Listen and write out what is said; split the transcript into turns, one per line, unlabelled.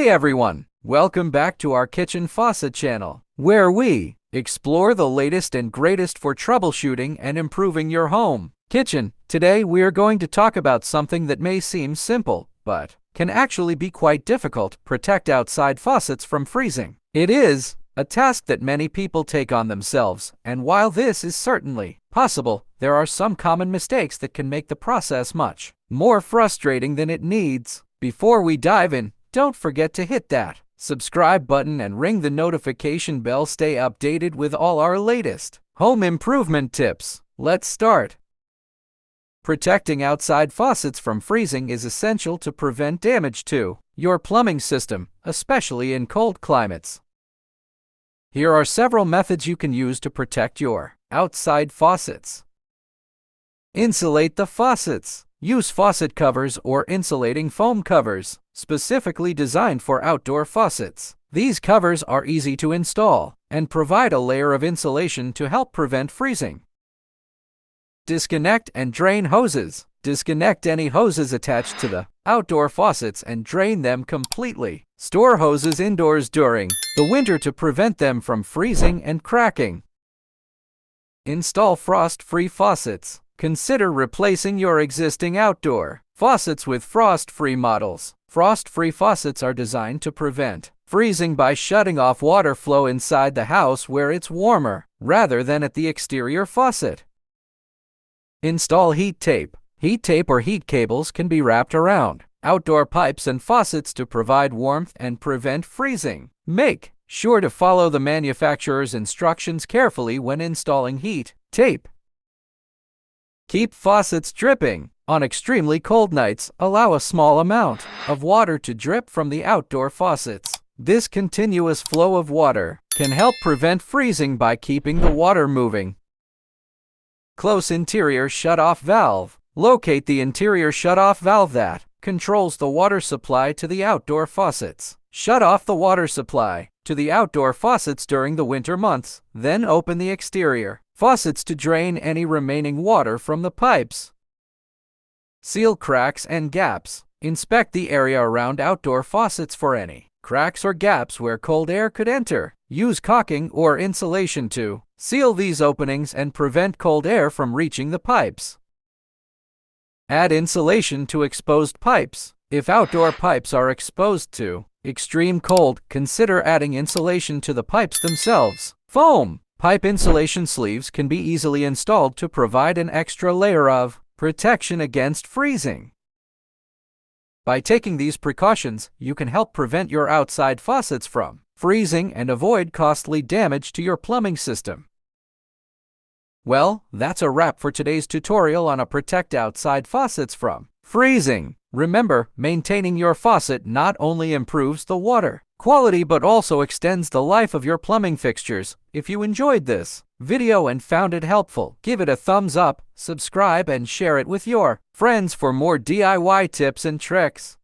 Hey everyone! Welcome back to our Kitchen Faucet channel, where we explore the latest and greatest for troubleshooting and improving your home kitchen. Today we are going to talk about something that may seem simple, but can actually be quite difficult: protect outside faucets from freezing. It is a task that many people take on themselves, and while this is certainly possible, there are some common mistakes that can make the process much more frustrating than it needs. Before we dive in, don't forget to hit that subscribe button and ring the notification bell. Stay updated with all our latest home improvement tips. Let's start. Protecting outside faucets from freezing is essential to prevent damage to your plumbing system, especially in cold climates. Here are several methods you can use to protect your outside faucets. Insulate the faucets. Use faucet covers or insulating foam covers, specifically designed for outdoor faucets. These covers are easy to install and provide a layer of insulation to help prevent freezing. Disconnect and drain hoses. Disconnect any hoses attached to the outdoor faucets and drain them completely. Store hoses indoors during the winter to prevent them from freezing and cracking. Install frost-free faucets. Consider replacing your existing outdoor faucets with frost-free models. Frost-free faucets are designed to prevent freezing by shutting off water flow inside the house where it's warmer, rather than at the exterior faucet. Install heat tape. Heat tape or heat cables can be wrapped around outdoor pipes and faucets to provide warmth and prevent freezing. Make sure to follow the manufacturer's instructions carefully when installing heat tape. Keep faucets dripping. On extremely cold nights, allow a small amount of water to drip from the outdoor faucets. This continuous flow of water can help prevent freezing by keeping the water moving. Close interior shut-off valve. Locate the interior shut-off valve that controls the water supply to the outdoor faucets. Shut off the water supply to the outdoor faucets during the winter months, then open the exterior faucets to drain any remaining water from the pipes. Seal cracks and gaps. Inspect the area around outdoor faucets for any cracks or gaps where cold air could enter. Use caulking or insulation to seal these openings and prevent cold air from reaching the pipes. Add insulation to exposed pipes. If outdoor pipes are exposed to extreme cold, consider adding insulation to the pipes themselves. Foam pipe insulation sleeves can be easily installed to provide an extra layer of protection against freezing. By taking these precautions, you can help prevent your outside faucets from freezing and avoid costly damage to your plumbing system. Well, that's a wrap for today's tutorial on protect outside faucets from freezing. Remember, maintaining your faucet not only improves the water quality but also extends the life of your plumbing fixtures. If you enjoyed this video and found it helpful, give it a thumbs up, subscribe, and share it with your friends for more DIY tips and tricks.